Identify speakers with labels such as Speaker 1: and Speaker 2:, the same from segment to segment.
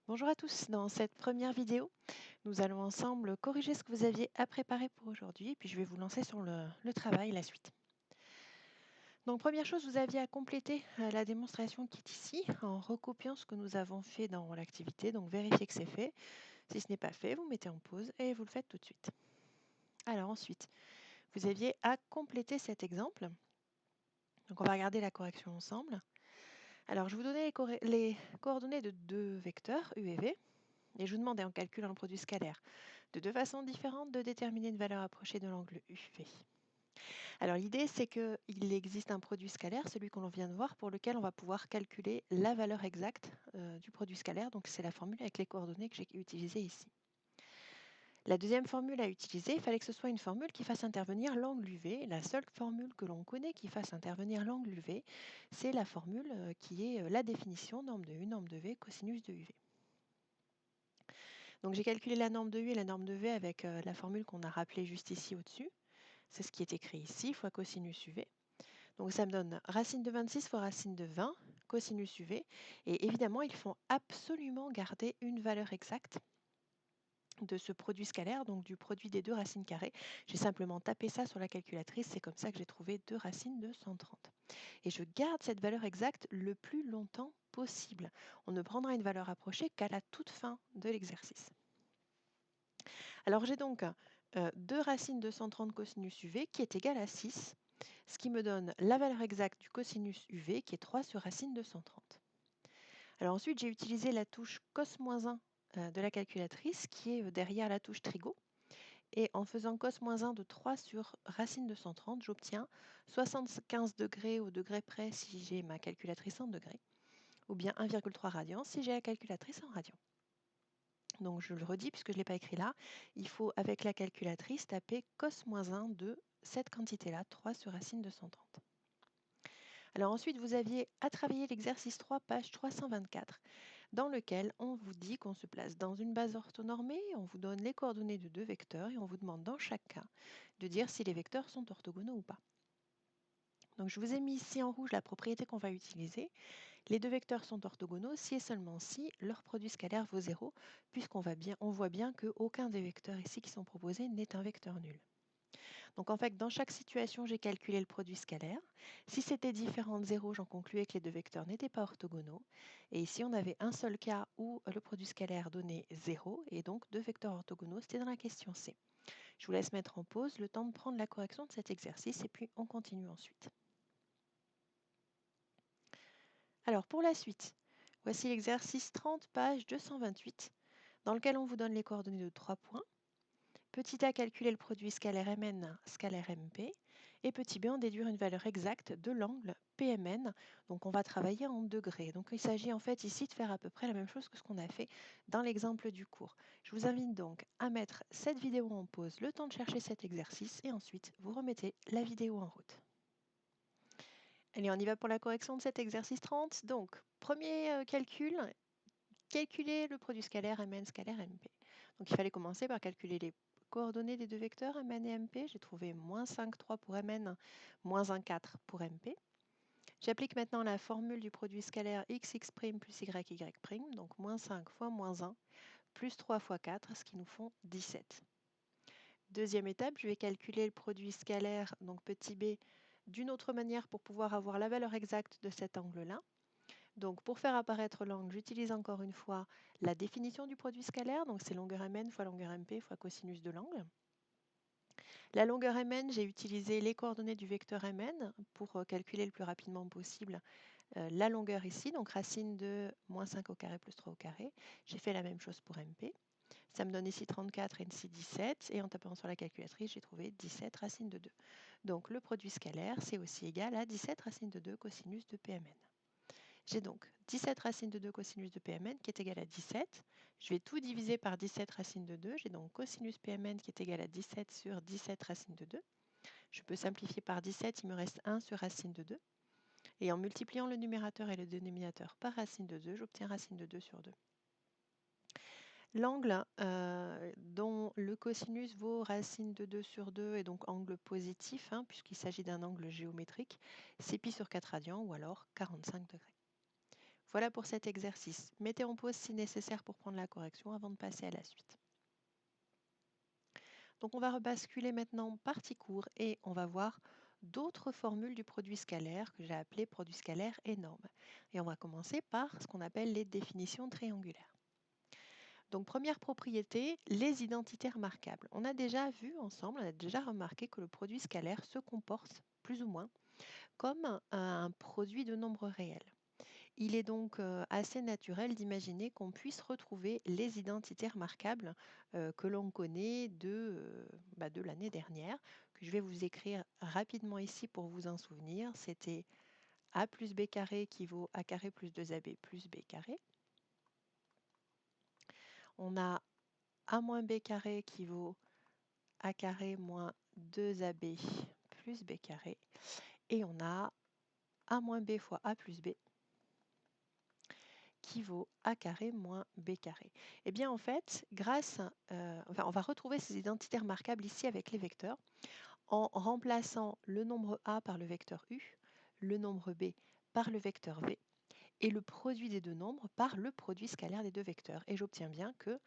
Speaker 1: Bonjour à tous, dans cette première vidéo, nous allons ensemble corriger ce que vous aviez à préparer pour aujourd'hui, et puis je vais vous lancer sur le travail, la suite. Donc première chose, vous aviez à compléter la démonstration qui est ici en recopiant ce que nous avons fait dans l'activité, donc vérifiez que c'est fait. Si ce n'est pas fait, vous mettez en pause et vous le faites tout de suite. Alors ensuite, vous aviez à compléter cet exemple. Donc on va regarder la correction ensemble. Alors je vous donnais les coordonnées de deux vecteurs, U et V, et je vous demandais en calculant le produit scalaire de deux façons différentes de déterminer une valeur approchée de l'angle UV. Alors l'idée, c'est qu'il existe un produit scalaire, celui qu'on vient de voir, pour lequel on va pouvoir calculer la valeur exacte du produit scalaire. Donc c'est la formule avec les coordonnées que j'ai utilisées ici. La deuxième formule à utiliser, il fallait que ce soit une formule qui fasse intervenir l'angle UV. La seule formule que l'on connaît qui fasse intervenir l'angle UV, c'est la formule qui est la définition norme de U, norme de V, cosinus de UV. Donc j'ai calculé la norme de U et la norme de V avec la formule qu'on a rappelée juste ici au-dessus. C'est ce qui est écrit ici, fois cosinus UV. Donc ça me donne racine de 26 fois racine de 20, cosinus UV. Et évidemment, il faut absolument garder une valeur exacte de ce produit scalaire, donc du produit des deux racines carrées. J'ai simplement tapé ça sur la calculatrice, c'est comme ça que j'ai trouvé 2 racines de 130. Et je garde cette valeur exacte le plus longtemps possible. On ne prendra une valeur approchée qu'à la toute fin de l'exercice. Alors j'ai donc 2 racines de 130 cosinus UV qui est égal à 6, ce qui me donne la valeur exacte du cosinus UV qui est 3 sur racine de 130. Alors ensuite, j'ai utilisé la touche cos-1 de la calculatrice qui est derrière la touche trigo. Et en faisant cos-1 de 3 sur racine de 130, j'obtiens 75 degrés au degré près si j'ai ma calculatrice en degrés, ou bien 1,3 radians si j'ai la calculatrice en radians. Donc je le redis puisque je ne l'ai pas écrit là, il faut avec la calculatrice taper cos-1 de cette quantité-là, 3 sur racine de 130. Alors ensuite, vous aviez à travailler l'exercice 3, page 324, dans lequel on vous dit qu'on se place dans une base orthonormée, on vous donne les coordonnées de deux vecteurs et on vous demande dans chaque cas de dire si les vecteurs sont orthogonaux ou pas. Donc je vous ai mis ici en rouge la propriété qu'on va utiliser. Les deux vecteurs sont orthogonaux si et seulement si leur produit scalaire vaut 0, puisqu'on voit bien qu'aucun des vecteurs ici qui sont proposés n'est un vecteur nul. Donc en fait, dans chaque situation, j'ai calculé le produit scalaire. Si c'était différent de 0, j'en concluais que les deux vecteurs n'étaient pas orthogonaux. Et ici, on avait un seul cas où le produit scalaire donnait 0, et donc deux vecteurs orthogonaux, c'était dans la question C. Je vous laisse mettre en pause le temps de prendre la correction de cet exercice, et puis on continue ensuite. Alors pour la suite, voici l'exercice 30, page 228, dans lequel on vous donne les coordonnées de 3 points. Petit a, calculer le produit scalaire Mn, scalaire Mp. Et petit b, en déduire une valeur exacte de l'angle PMN. Donc on va travailler en degrés. Donc il s'agit en fait ici de faire à peu près la même chose que ce qu'on a fait dans l'exemple du cours. Je vous invite donc à mettre cette vidéo en pause, le temps de chercher cet exercice, et ensuite vous remettez la vidéo en route. Allez, on y va pour la correction de cet exercice 30. Donc, premier calcul, calculer le produit scalaire Mn scalaire Mp. Donc il fallait commencer par calculer les coordonnées des deux vecteurs Mn et Mp. J'ai trouvé moins 5, 3 pour Mn, moins 1, 4 pour Mp. J'applique maintenant la formule du produit scalaire xx' plus yy', donc moins 5 fois moins 1, plus 3 fois 4, ce qui nous font 17. Deuxième étape, je vais calculer le produit scalaire, donc petit b, d'une autre manière pour pouvoir avoir la valeur exacte de cet angle-là. Donc pour faire apparaître l'angle, j'utilise encore une fois la définition du produit scalaire, donc c'est longueur Mn fois longueur Mp fois cosinus de l'angle. La longueur Mn, j'ai utilisé les coordonnées du vecteur Mn pour calculer le plus rapidement possible la longueur ici, donc racine de moins 5 au carré plus 3 au carré. J'ai fait la même chose pour Mp. Ça me donne ici 34 et ici 17, et en tapant sur la calculatrice, j'ai trouvé 17 racine de 2. Donc le produit scalaire, c'est aussi égal à 17 racine de 2 cosinus de Pmn. J'ai donc 17 racine de 2 cosinus de Pmn qui est égal à 17. Je vais tout diviser par 17 racine de 2. J'ai donc cosinus Pmn qui est égal à 17 sur 17 racine de 2. Je peux simplifier par 17, il me reste 1 sur racine de 2. Et en multipliant le numérateur et le dénominateur par racine de 2, j'obtiens racine de 2 sur 2. L'angle dont le cosinus vaut racine de 2 sur 2 est donc angle positif, puisqu'il s'agit d'un angle géométrique, c'est pi sur 4 radians ou alors 45 degrés. Voilà pour cet exercice. Mettez en pause si nécessaire pour prendre la correction avant de passer à la suite. Donc on va rebasculer maintenant partie cours et on va voir d'autres formules du produit scalaire que j'ai appelé produit scalaire énorme. Et on va commencer par ce qu'on appelle les définitions triangulaires. Donc première propriété, les identités remarquables. On a déjà vu ensemble, on a déjà remarqué que le produit scalaire se comporte plus ou moins comme un produit de nombres réels. Il est donc assez naturel d'imaginer qu'on puisse retrouver les identités remarquables que l'on connaît de l'année dernière, que je vais vous écrire rapidement ici pour vous en souvenir. C'était a plus b carré équivaut a carré plus 2ab plus b carré. On a a moins b carré équivaut a carré moins 2ab plus b carré. Et on a a moins b fois a plus b qui vaut a carré moins b carré. Eh bien en fait, on va retrouver ces identités remarquables ici avec les vecteurs en remplaçant le nombre a par le vecteur u, le nombre b par le vecteur v et le produit des deux nombres par le produit scalaire des deux vecteurs. Et j'obtiens bien que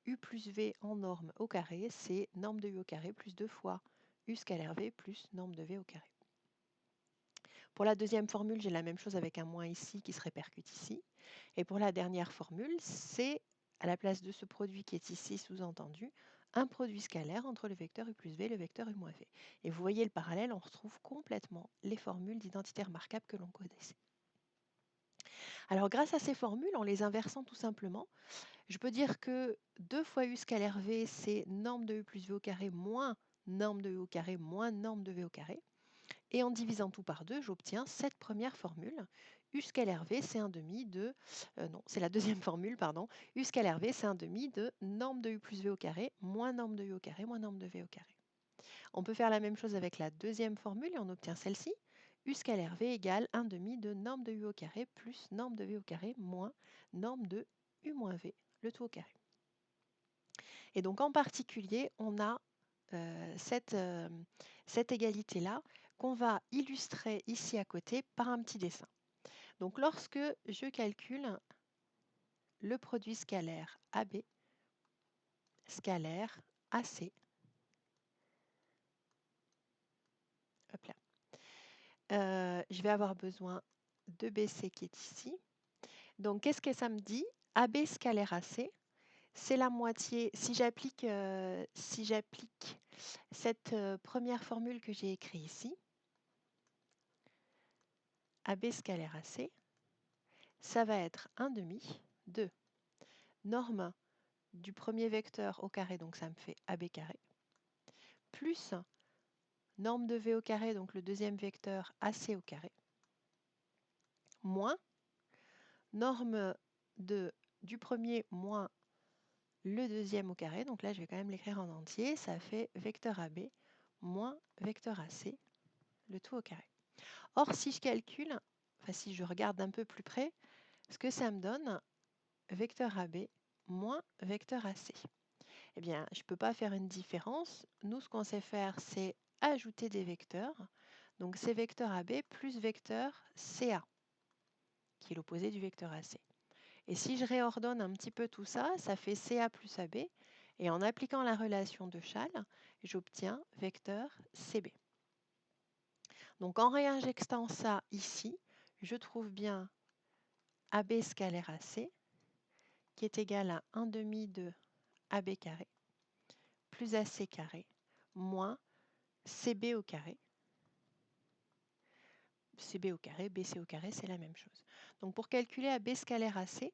Speaker 1: u plus v en norme au carré, c'est norme de u au carré plus 2 fois u scalaire v plus norme de v au carré. Pour la deuxième formule, j'ai la même chose avec un moins ici qui se répercute ici. Et pour la dernière formule, c'est à la place de ce produit qui est ici sous-entendu, un produit scalaire entre le vecteur u plus v et le vecteur u moins v. Et vous voyez le parallèle, on retrouve complètement les formules d'identité remarquable que l'on connaissait. Alors grâce à ces formules, en les inversant tout simplement, je peux dire que 2 fois u scalaire v, c'est norme de u plus v au carré moins norme de u au carré moins norme de v au carré. Et en divisant tout par 2, j'obtiens cette première formule. U scalaire v, c'est un demi de... non, c'est la deuxième formule, pardon. U scalaire v, c'est un demi de norme de u plus v au carré moins norme de u au carré moins norme de v au carré. On peut faire la même chose avec la deuxième formule et on obtient celle-ci. U scalaire v égale un demi de norme de u au carré plus norme de v au carré moins norme de u moins v, le tout au carré. Et donc en particulier, on a cette égalité-là qu'on va illustrer ici à côté par un petit dessin. Donc lorsque je calcule le produit scalaire AB, scalaire AC, hop là, je vais avoir besoin de BC qui est ici. Donc qu'est-ce que ça me dit? AB scalaire AC, c'est la moitié. Si j'applique cette première formule que j'ai écrite ici, AB scalaire AC, ça va être un demi de norme du premier vecteur au carré, donc ça me fait AB carré, plus norme de V au carré, donc le deuxième vecteur AC au carré, moins norme du premier moins le deuxième au carré, donc là je vais quand même l'écrire en entier, ça fait vecteur AB moins vecteur AC, le tout au carré. Or si je calcule, enfin si je regarde d'un peu plus près, ce que ça me donne, vecteur AB moins vecteur AC. Eh bien, je ne peux pas faire une différence. Nous, ce qu'on sait faire, c'est ajouter des vecteurs. Donc, c'est vecteur AB plus vecteur CA, qui est l'opposé du vecteur AC. Et si je réordonne un petit peu tout ça, ça fait CA plus AB. Et en appliquant la relation de Schall, j'obtiens vecteur CB. Donc, en réinjectant ça ici, je trouve bien AB scalaire AC, qui est égal à 1 demi de AB carré plus AC carré moins CB au carré. CB au carré, BC au carré, c'est la même chose. Donc pour calculer AB scalaire AC,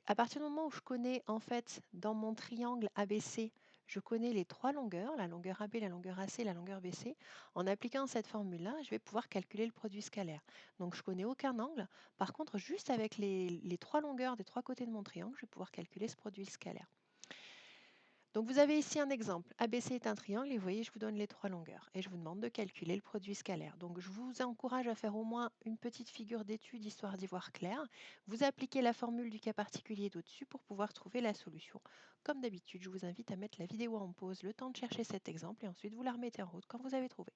Speaker 1: à partir du moment où je connais en fait dans mon triangle ABC, je connais les trois longueurs, la longueur AB, la longueur AC, la longueur BC. En appliquant cette formule-là, je vais pouvoir calculer le produit scalaire. Donc je connais aucun angle. Par contre, juste avec les trois longueurs des trois côtés de mon triangle, je vais pouvoir calculer ce produit scalaire. Donc vous avez ici un exemple. ABC est un triangle et vous voyez, je vous donne les trois longueurs et je vous demande de calculer le produit scalaire. Donc je vous encourage à faire au moins une petite figure d'étude histoire d'y voir clair. Vous appliquez la formule du cas particulier d'au-dessus pour pouvoir trouver la solution. Comme d'habitude, je vous invite à mettre la vidéo en pause, le temps de chercher cet exemple et ensuite vous la remettez en route quand vous avez trouvé.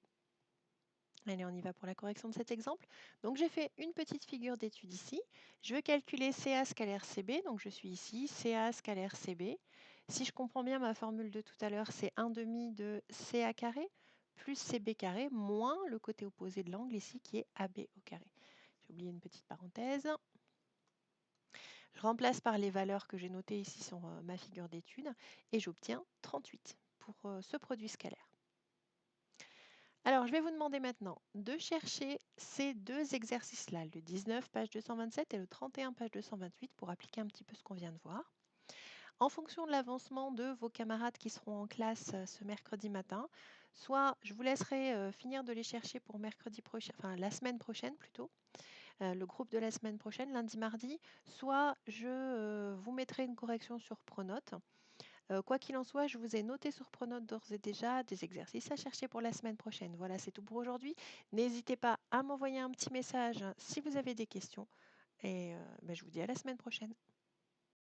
Speaker 1: Allez, on y va pour la correction de cet exemple. Donc j'ai fait une petite figure d'étude ici. Je veux calculer CA scalaire CB, donc je suis ici, CA scalaire CB. Si je comprends bien ma formule de tout à l'heure, c'est 1 demi de CA carré plus CB carré moins le côté opposé de l'angle ici qui est AB au carré. J'ai oublié une petite parenthèse. Je remplace par les valeurs que j'ai notées ici sur ma figure d'étude et j'obtiens 38 pour ce produit scalaire. Alors, je vais vous demander maintenant de chercher ces deux exercices-là, le 19, page 227 et le 31, page 228, pour appliquer un petit peu ce qu'on vient de voir. En fonction de l'avancement de vos camarades qui seront en classe ce mercredi matin, soit je vous laisserai finir de les chercher pour mercredi prochain, enfin la semaine prochaine plutôt, le groupe de la semaine prochaine, lundi, mardi, soit je vous mettrai une correction sur Pronote. Quoi qu'il en soit, je vous ai noté sur Pronote d'ores et déjà des exercices à chercher pour la semaine prochaine. Voilà, c'est tout pour aujourd'hui. N'hésitez pas à m'envoyer un petit message si vous avez des questions et je vous dis à la semaine prochaine.